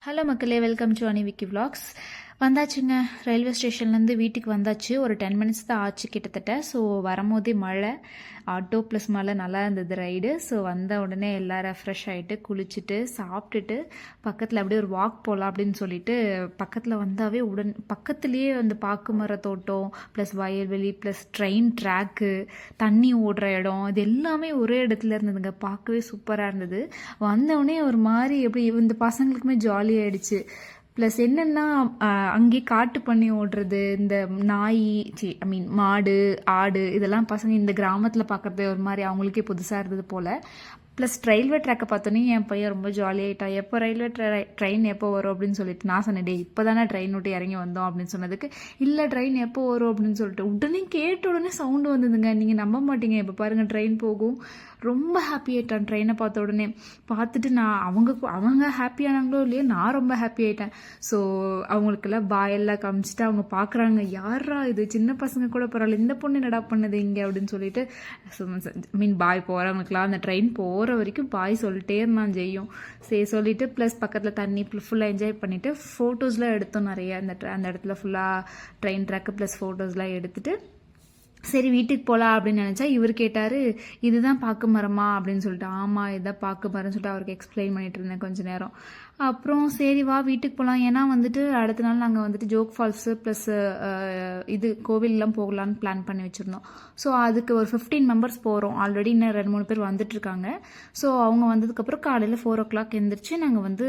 Hello மக்களே, welcome to அனி Vicky vlogs. வந்தாச்சுங்க, ரயில்வே ஸ்டேஷன்லேருந்து வீட்டுக்கு வந்தாச்சு. ஒரு 10 மினிட்ஸ் தான் ஆச்சு கிட்டத்தட்ட. ஸோ வரும்போதே மழை, ஆட்டோ ப்ளஸ் மழை, நல்லா இருந்தது ரைடு. ஸோ வந்த உடனே எல்லாம் ரெஃப்ரெஷ் ஆகிட்டு குளிச்சுட்டு சாப்பிட்டுட்டு பக்கத்தில் அப்படியே ஒரு வாக் போகலாம் அப்படின்னு சொல்லிட்டு பக்கத்தில் வந்தாவே பக்கத்துலேயே வந்து பாக்கு மர தோட்டம் ப்ளஸ் வயல்வெளி ப்ளஸ் ட்ரெயின் ட்ராக்கு, தண்ணி ஓடுற இடம், இது எல்லாமே ஒரே இடத்துல இருந்ததுங்க. பார்க்கவே சூப்பராக இருந்தது. வந்தவுடனே ஒரு மாதிரி எப்படி இந்த பசங்களுக்குமே ஜாலியாகிடுச்சு. ப்ளஸ் என்னென்னா அங்கேயே காட்டு பண்ணி ஓடுறது, இந்த நாய் மாடு ஆடு இதெல்லாம் பசங்க இந்த கிராமத்தில் பார்க்குறது ஒரு மாதிரி அவங்களுக்கே புதுசாக இருந்தது போல். ப்ளஸ் ரயில்வே ட்ராக்கை பார்த்தோன்னே என் பையன் ரொம்ப ஜாலியாகிட்டான். எப்போ ரயில்வே ட்ரெயின் எப்போ வரும் அப்படின்னு சொல்லிட்டு நான் சொன்னேன், டே இப்போ தானே ட்ரெயின் விட்டு இறங்கி வந்தோம் அப்படின்னு சொன்னதுக்கு, இல்லை ட்ரெயின் எப்போ வரும் அப்படின்னு சொல்லிட்டு உடனே கேட்ட உடனே சவுண்டு வந்ததுங்க. நீங்கள் நம்ப மாட்டீங்க, இப்போ பாருங்கள் ட்ரெயின் போகும். ரொம்ப ஹாப்பி ஆகிட்டான் ட்ரெயினை பார்த்த உடனே. பார்த்துட்டு நான் அவங்க ஹாப்பியானாங்களோ இல்லையோ, நான் ரொம்ப ஹாப்பி ஆகிட்டேன். ஸோ அவங்களுக்கெல்லாம் பாயெல்லாம் காமிச்சிட்டு அவங்க பார்க்குறாங்க, யாரா இது சின்ன பசங்க கூட பரவாயில்ல, இந்த பொண்ணு என்னடா பண்ணுது இங்கே அப்படின்னு சொல்லிட்டு பாய் போகிறவங்களுக்குலாம் அந்த ட்ரெயின் போகிற வரைக்கும் பாய் சொல்லிட்டே இருந்தான் செய்யும். சரி சொல்லிட்டு ப்ளஸ் பக்கத்தில் தண்ணி ஃபுல்லாக என்ஜாய் பண்ணிவிட்டு ஃபோட்டோஸ்லாம் எடுத்தோம் நிறைய. அந்த இடத்துல ஃபுல்லாக ட்ரெயின் ட்ராக்கு ப்ளஸ் ஃபோட்டோஸ்லாம் எடுத்துகிட்டு சரி வீட்டுக்கு போகலாம் அப்படின்னு நினச்சா இவர் கேட்டார், இதுதான் பாக்கு மரமா அப்படின்னு சொல்லிட்டு. ஆமாம் இதுதான் பாக்கு மரம்னு சொல்லிட்டு அவருக்கு எக்ஸ்பிளைன் பண்ணிட்டு இருந்தேன் கொஞ்சம் நேரம். அப்புறம் சரி வா வீட்டுக்கு போகலாம், ஏன்னா வந்துட்டு அடுத்த நாள் நாங்கள் வந்துட்டு ஜோக் ஃபால்ஸு ப்ளஸ் இது கோவிலெலாம் போகலான்னு பிளான் பண்ணி வச்சுருந்தோம். ஸோ அதுக்கு ஒரு 15 மெம்பர்ஸ் போகிறோம். ஆல்ரெடி இன்னும் 2-3 பேர் வந்துட்டுருக்காங்க. ஸோ அவங்க வந்ததுக்கப்புறம் காலையில் 4 o'clock எழுந்திரிச்சு நாங்கள் வந்து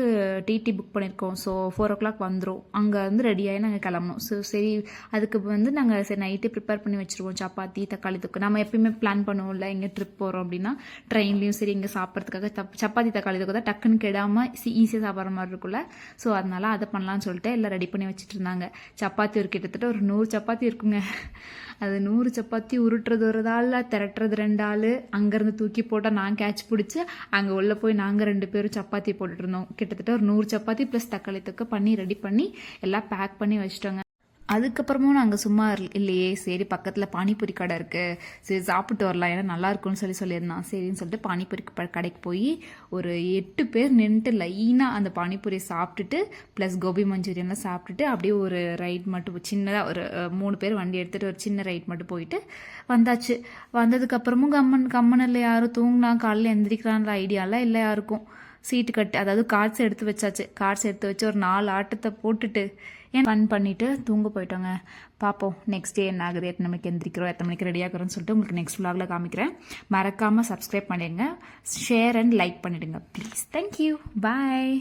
டிடி புக் பண்ணியிருக்கோம். ஸோ 4 o'clock வந்துடும். அங்கே வந்து ரெடியாகி நாங்கள் கிளம்பணும். ஸோ சரி அதுக்கு வந்து நாங்கள் சரி நைட்டு ப்ரிப்பேர் பண்ணி வச்சுருவோம். சப்பாத்தி தக்காளி தொக்கு நம்ம எப்பயுமே பிளான் பண்ணுவோம்ல, எங்கே ட்ரிப் போகிறோம் அப்படின்னா ட்ரெயின்லேயும் சரி இங்கே சாப்பிட்றதுக்காக சப்பாத்தி தக்காளி தொக்கு தான் டக்குன்னு கெடாமல் ஈஸியாக சாப்பிட்ற மாதிரி இருக்குல்ல. ஸோ அதனால அதை பண்ணலான்னு சொல்லிட்டு எல்லாம் ரெடி பண்ணி வச்சுட்டு இருந்தாங்க. சப்பாத்தி ஒரு கிட்டத்தட்ட ஒரு 100 சப்பாத்தி இருக்குங்க. அது 100 சப்பாத்தி உருட்டுறது ஒரு ஆள், திரட்டுறது 2 ஆள். அங்கேருந்து தூக்கி போட்டால் நான் கேட்ச் பிடிச்சி அங்கே உள்ள போய் நாங்கள் 2 பேரும் சப்பாத்தி போட்டுட்டு இருந்தோம். கிட்டத்தட்ட ஒரு 100 சப்பாத்தி ப்ளஸ் தக்காளி தொக்கு பண்ணி ரெடி பண்ணி எல்லாம் பேக் பண்ணி வச்சுட்டோங்க. அதுக்கப்புறமும் நாங்கள் சும்மா இல்லையே, சரி பக்கத்தில் பானிபூரி கடை இருக்குது, சரி சாப்பிட்டு வரலாம், ஏன்னா நல்லா இருக்கும்னு சொல்லியிருந்தான். சரின்னு சொல்லிட்டு பானிபூரி கடைக்கு போய் ஒரு 8 பேர் நின்றுட்டு லைனாக அந்த பானிபூரியை சாப்பிட்டுட்டு ப்ளஸ் கோபி மஞ்சூரியன்லாம் சாப்பிட்டுட்டு அப்படியே ஒரு ரைட் மட்டும் சின்னதாக ஒரு 3 பேர் வண்டி எடுத்துகிட்டு ஒரு சின்ன ரைட் மட்டும் போயிட்டு வந்தாச்சு. வந்ததுக்கப்புறமும் கம்மன் இல்லை, யாரும் தூங்கினா காலையில் எந்திரிக்கலான்ற ஐடியாலாம் இல்லை யாருக்கும். சீட்டு கட்டு அதாவது கார்ட்ஸ் எடுத்து வச்சாச்சு. கார்ட்ஸ் எடுத்து வச்சு ஒரு 4 ஆட்டத்தை போட்டுட்டு ஃபன் பண்ணிவிட்டு தூங்க போயிட்டோங்க. பார்ப்போம் நெக்ஸ்ட் டே என்ன ஆகுது, எத்தனை மணிக்கு எந்திரிக்கிறோம், எத்தனை மணிக்கு ரெடி ஆகிறோன்னு சொல்லிட்டு உங்களுக்கு நெக்ஸ்ட் vlogல காமிக்கிறேன். மறக்காமல் சப்ஸ்கிரைப் பண்ணிடுங்க, ஷேர் அண்ட் லைக் பண்ணிவிடுங்க ப்ளீஸ். Thank you, bye.